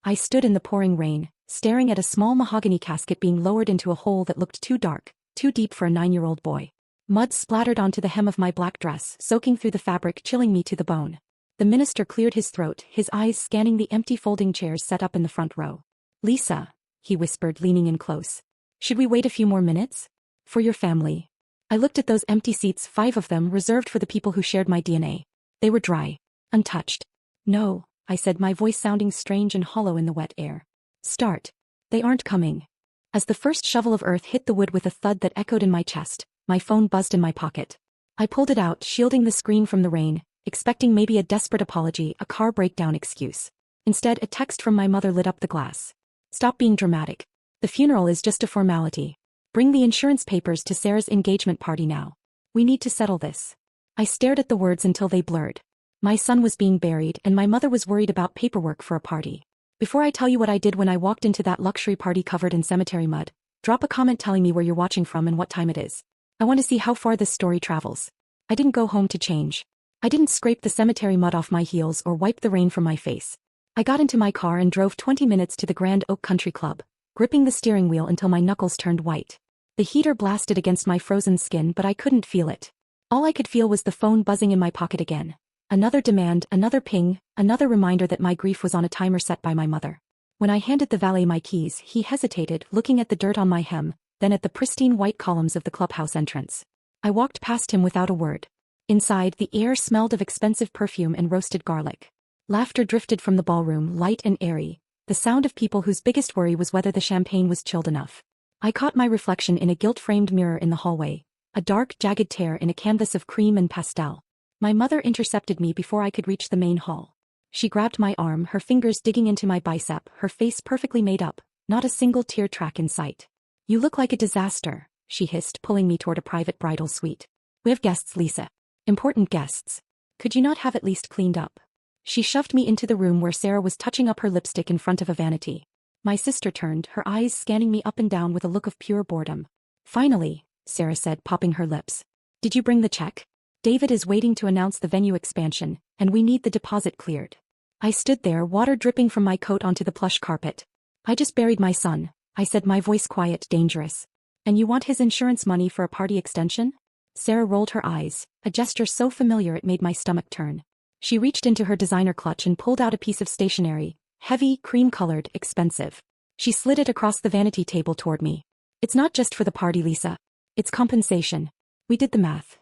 I stood in the pouring rain, staring at a small mahogany casket being lowered into a hole that looked too dark, too deep for a 9-year-old boy. Mud splattered onto the hem of my black dress, soaking through the fabric, chilling me to the bone. The minister cleared his throat, his eyes scanning the empty folding chairs set up in the front row. "Lisa," he whispered, leaning in close. "Should we wait a few more minutes? For your family." I looked at those empty seats, 5 of them reserved for the people who shared my DNA. They were dry, untouched. "No," I said, my voice sounding strange and hollow in the wet air. "Start. They aren't coming." As the first shovel of earth hit the wood with a thud that echoed in my chest, my phone buzzed in my pocket. I pulled it out, shielding the screen from the rain, expecting maybe a desperate apology, a car breakdown excuse. Instead, a text from my mother lit up the glass. "Stop being dramatic. The funeral is just a formality. Bring the insurance papers to Sarah's engagement party now. We need to settle this." I stared at the words until they blurred. My son was being buried, and my mother was worried about paperwork for a party. Before I tell you what I did when I walked into that luxury party covered in cemetery mud, drop a comment telling me where you're watching from and what time it is. I want to see how far this story travels. I didn't go home to change. I didn't scrape the cemetery mud off my heels or wipe the rain from my face. I got into my car and drove 20 minutes to the Grand Oak Country Club, gripping the steering wheel until my knuckles turned white. The heater blasted against my frozen skin, but I couldn't feel it. All I could feel was the phone buzzing in my pocket again. Another demand, another ping, another reminder that my grief was on a timer set by my mother. When I handed the valet my keys, he hesitated, looking at the dirt on my hem, then at the pristine white columns of the clubhouse entrance. I walked past him without a word. Inside, the air smelled of expensive perfume and roasted garlic. Laughter drifted from the ballroom, light and airy, the sound of people whose biggest worry was whether the champagne was chilled enough. I caught my reflection in a gilt-framed mirror in the hallway, a dark, jagged tear in a canvas of cream and pastel. My mother intercepted me before I could reach the main hall. She grabbed my arm, her fingers digging into my bicep, her face perfectly made up, not a single tear track in sight. "You look like a disaster," she hissed, pulling me toward a private bridal suite. "We have guests, Lisa. Important guests. Could you not have at least cleaned up?" She shoved me into the room where Sarah was touching up her lipstick in front of a vanity. My sister turned, her eyes scanning me up and down with a look of pure boredom. "Finally," Sarah said, popping her lips. "Did you bring the check? David is waiting to announce the venue expansion, and we need the deposit cleared." I stood there, water dripping from my coat onto the plush carpet. "I just buried my son," I said, my voice quiet, dangerous. "And you want his insurance money for a party extension?" Sarah rolled her eyes, a gesture so familiar it made my stomach turn. She reached into her designer clutch and pulled out a piece of stationery, heavy, cream-colored, expensive. She slid it across the vanity table toward me. "It's not just for the party, Lisa. It's compensation. We did the math."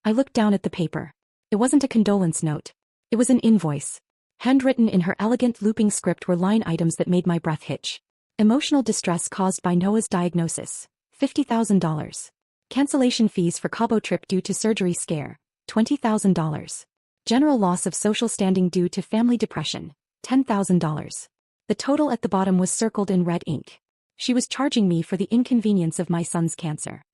I looked down at the paper. It wasn't a condolence note. It was an invoice. Handwritten in her elegant looping script were line items that made my breath hitch. Emotional distress caused by Noah's diagnosis, $50,000. Cancellation fees for Cabo trip due to surgery scare, $20,000. General loss of social standing due to family depression, $10,000. The total at the bottom was circled in red ink. She was charging me for the inconvenience of my son's cancer.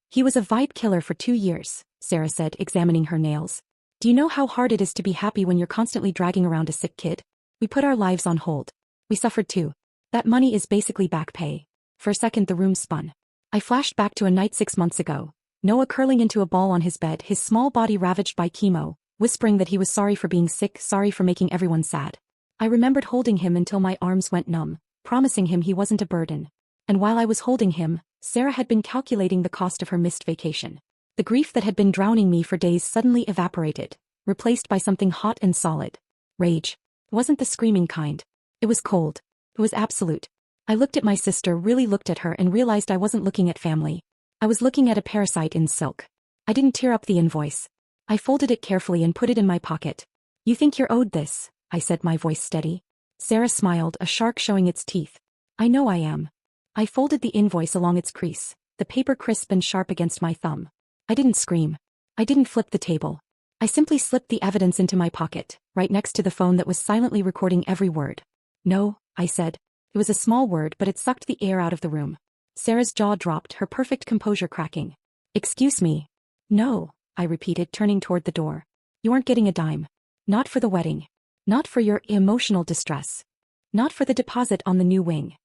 "He was a vibe killer for 2 years, Sarah said, examining her nails. "Do you know how hard it is to be happy when you're constantly dragging around a sick kid? We put our lives on hold. We suffered too. That money is basically back pay." For a second the room spun. I flashed back to a night 6 months ago. Noah curling into a ball on his bed, his small body ravaged by chemo, whispering that he was sorry for being sick, sorry for making everyone sad. I remembered holding him until my arms went numb, promising him he wasn't a burden. And while I was holding him, Sarah had been calculating the cost of her missed vacation. The grief that had been drowning me for days suddenly evaporated, replaced by something hot and solid. Rage. It wasn't the screaming kind. It was cold. It was absolute. I looked at my sister, really looked at her, and realized I wasn't looking at family. I was looking at a parasite in silk. I didn't tear up the invoice. I folded it carefully and put it in my pocket. "You think you're owed this," I said, my voice steady. Sarah smiled, a shark showing its teeth. "I know I am." I folded the invoice along its crease, the paper crisp and sharp against my thumb. I didn't scream. I didn't flip the table. I simply slipped the evidence into my pocket, right next to the phone that was silently recording every word. "No," I said. It was a small word, but it sucked the air out of the room. Sarah's jaw dropped, her perfect composure cracking. "Excuse me." "No," I repeated, turning toward the door. "You aren't getting a dime. Not for the wedding. Not for your emotional distress. Not for the deposit on the new wing."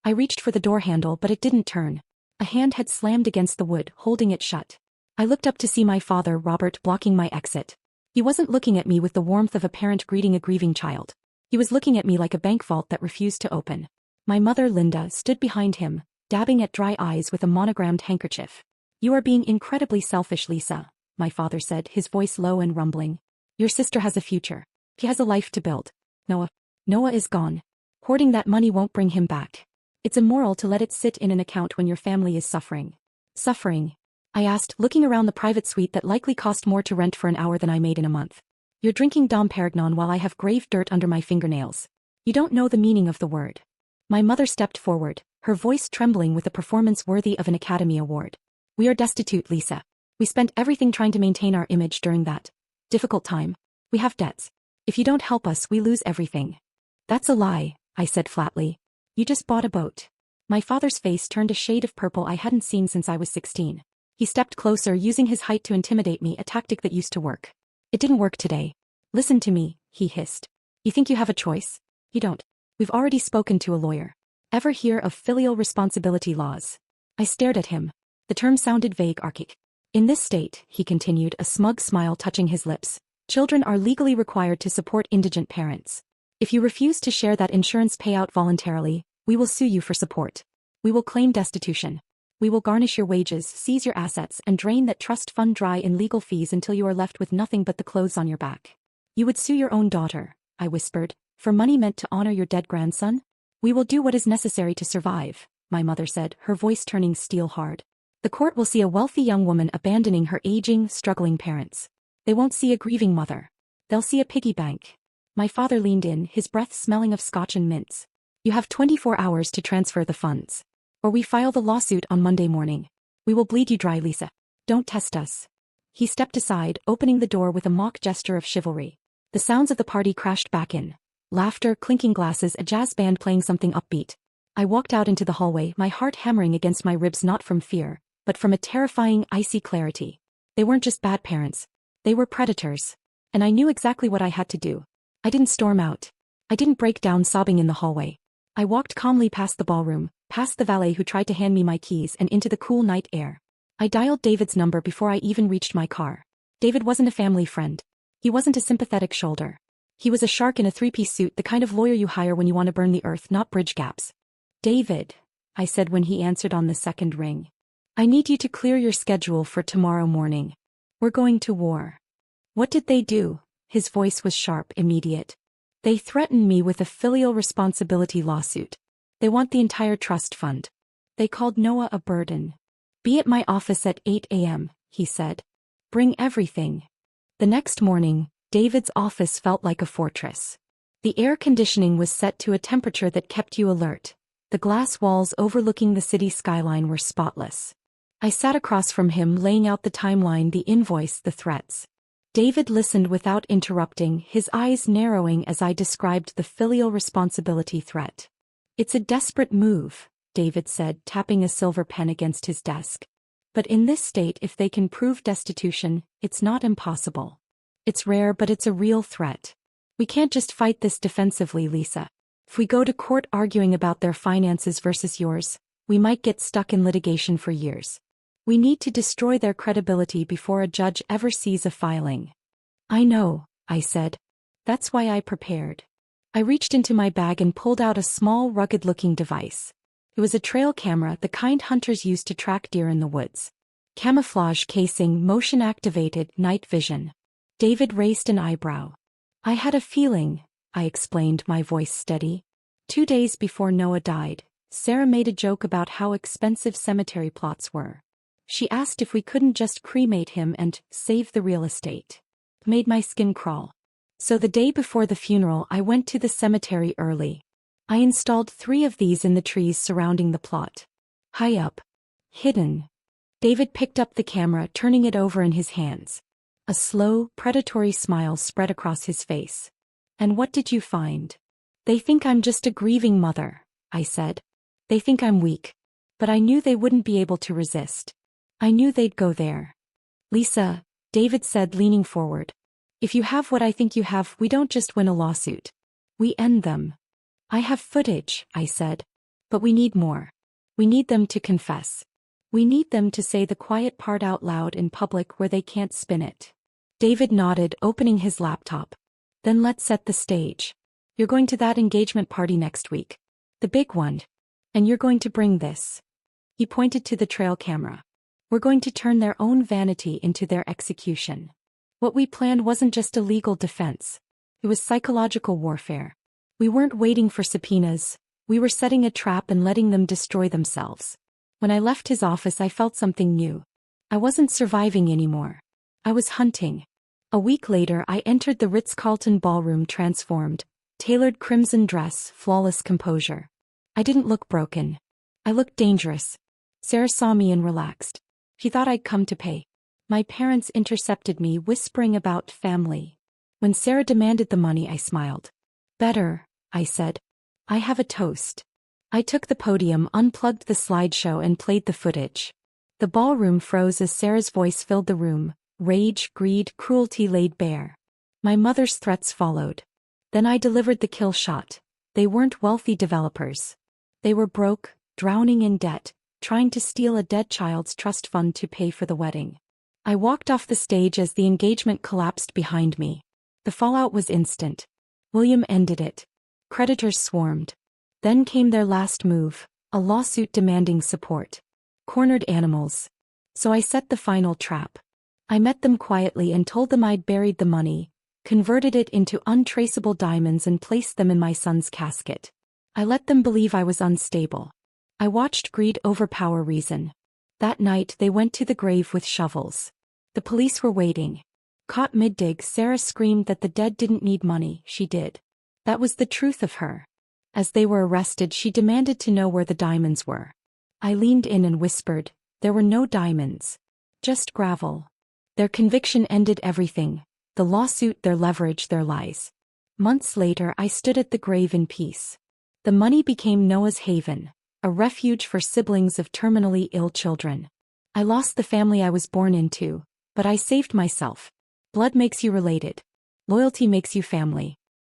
I reached for the door handle, but it didn't turn. A hand had slammed against the wood, holding it shut. I looked up to see my father, Robert, blocking my exit. He wasn't looking at me with the warmth of a parent greeting a grieving child. He was looking at me like a bank vault that refused to open. My mother, Linda, stood behind him, dabbing at dry eyes with a monogrammed handkerchief. "You are being incredibly selfish, Lisa," my father said, his voice low and rumbling. "Your sister has a future. He has a life to build. Noah is gone. Hoarding that money won't bring him back. It's immoral to let it sit in an account when your family is suffering." "Suffering?" I asked, looking around the private suite that likely cost more to rent for an hour than I made in a month. "You're drinking Dom Perignon while I have grave dirt under my fingernails. You don't know the meaning of the word." My mother stepped forward, her voice trembling with a performance worthy of an Academy Award. "We are destitute, Lisa. We spent everything trying to maintain our image during that difficult time. We have debts. If you don't help us, we lose everything." "That's a lie," I said flatly. "You just bought a boat." My father's face turned a shade of purple I hadn't seen since I was 16. He stepped closer, using his height to intimidate me, a tactic that used to work. "It didn't work today. Listen to me," he hissed. "You think you have a choice? You don't. We've already spoken to a lawyer. Ever hear of filial responsibility laws?" I stared at him. The term sounded vague, archaic. "In this state," he continued, a smug smile touching his lips, "children are legally required to support indigent parents. If you refuse to share that insurance payout voluntarily, we will sue you for support. We will claim destitution. We will garnish your wages, seize your assets, and drain that trust fund dry in legal fees until you are left with nothing but the clothes on your back." "You would sue your own daughter," I whispered, "for money meant to honor your dead grandson?" "We will do what is necessary to survive," my mother said, her voice turning steel hard. "The court will see a wealthy young woman abandoning her aging, struggling parents. They won't see a grieving mother. They'll see a piggy bank." My father leaned in, his breath smelling of scotch and mints. "You have 24 hours to transfer the funds. Or we file the lawsuit on Monday morning. We will bleed you dry, Lisa. Don't test us." He stepped aside, opening the door with a mock gesture of chivalry. The sounds of the party crashed back in. Laughter, clinking glasses, a jazz band playing something upbeat. I walked out into the hallway, my heart hammering against my ribs, not from fear, but from a terrifying, icy clarity. They weren't just bad parents. They were predators. And I knew exactly what I had to do. I didn't storm out. I didn't break down sobbing in the hallway. I walked calmly past the ballroom, past the valet who tried to hand me my keys, and into the cool night air. I dialed David's number before I even reached my car. David wasn't a family friend. He wasn't a sympathetic shoulder. He was a shark in a three-piece suit, the kind of lawyer you hire when you want to burn the earth, not bridge gaps. "David," I said when he answered on the second ring. "I need you to clear your schedule for tomorrow morning. We're going to war." "What did they do?" His voice was sharp, immediate. "They threatened me with a filial responsibility lawsuit. They want the entire trust fund. They called Noah a burden. Be at my office at 8 a.m., he said. Bring everything." The next morning, David's office felt like a fortress. The air conditioning was set to a temperature that kept you alert. The glass walls overlooking the city skyline were spotless. I sat across from him, laying out the timeline, the invoice, the threats. David listened without interrupting, his eyes narrowing as I described the filial responsibility threat. "It's a desperate move," David said, tapping a silver pen against his desk. "But in this state, if they can prove destitution, it's not impossible. It's rare, but it's a real threat. We can't just fight this defensively, Lisa. If we go to court arguing about their finances versus yours, we might get stuck in litigation for years. We need to destroy their credibility before a judge ever sees a filing." "I know," I said. "That's why I prepared." I reached into my bag and pulled out a small, rugged-looking device. It was a trail camera, the kind hunters use to track deer in the woods. Camouflage casing, motion-activated, night vision. David raised an eyebrow. "I had a feeling," I explained, my voice steady. 2 days before Noah died, Sarah made a joke about how expensive cemetery plots were. She asked if we couldn't just cremate him and save the real estate. Made my skin crawl. So the day before the funeral, I went to the cemetery early. I installed 3 of these in the trees surrounding the plot. High up. Hidden. David picked up the camera, turning it over in his hands. A slow, predatory smile spread across his face. "And what did you find?" "They think I'm just a grieving mother," I said. "They think I'm weak. But I knew they wouldn't be able to resist. I knew they'd go there." "Lisa," David said, leaning forward. "If you have what I think you have, we don't just win a lawsuit. We end them." "I have footage," I said. "But we need more. We need them to confess. We need them to say the quiet part out loud in public where they can't spin it." David nodded, opening his laptop. "Then let's set the stage. You're going to that engagement party next week. The big one. And you're going to bring this. He pointed to the trail camera. We're going to turn their own vanity into their execution. What we planned wasn't just a legal defense. It was psychological warfare. We weren't waiting for subpoenas. We were setting a trap and letting them destroy themselves. When I left his office, I felt something new. I wasn't surviving anymore. I was hunting. A week later, I entered the Ritz-Carlton ballroom transformed, tailored crimson dress, flawless composure. I didn't look broken. I looked dangerous. Sarah saw me and relaxed. She thought I'd come to pay. My parents intercepted me, whispering about family. When Sarah demanded the money, I smiled. Better, I said. I have a toast. I took the podium, unplugged the slideshow, and played the footage. The ballroom froze as Sarah's voice filled the room. Rage, greed, cruelty laid bare. My mother's threats followed. Then I delivered the kill shot. They weren't wealthy developers. They were broke, drowning in debt, trying to steal a dead child's trust fund to pay for the wedding. I walked off the stage as the engagement collapsed behind me. The fallout was instant. William ended it. Creditors swarmed. Then came their last move, a lawsuit demanding support. Cornered animals. So I set the final trap. I met them quietly and told them I'd buried the money, converted it into untraceable diamonds, and placed them in my son's casket. I let them believe I was unstable. I watched greed overpower reason. That night they went to the grave with shovels. The police were waiting. Caught mid-dig, Sarah screamed that the dead didn't need money. She did. That was the truth of her. As they were arrested, she demanded to know where the diamonds were. I leaned in and whispered, there were no diamonds. Just gravel. Their conviction ended everything. The lawsuit, their leverage, their lies. Months later, I stood at the grave in peace. The money became Noah's haven, a refuge for siblings of terminally ill children. I lost the family I was born into, but I saved myself. Blood makes you related. Loyalty makes you family.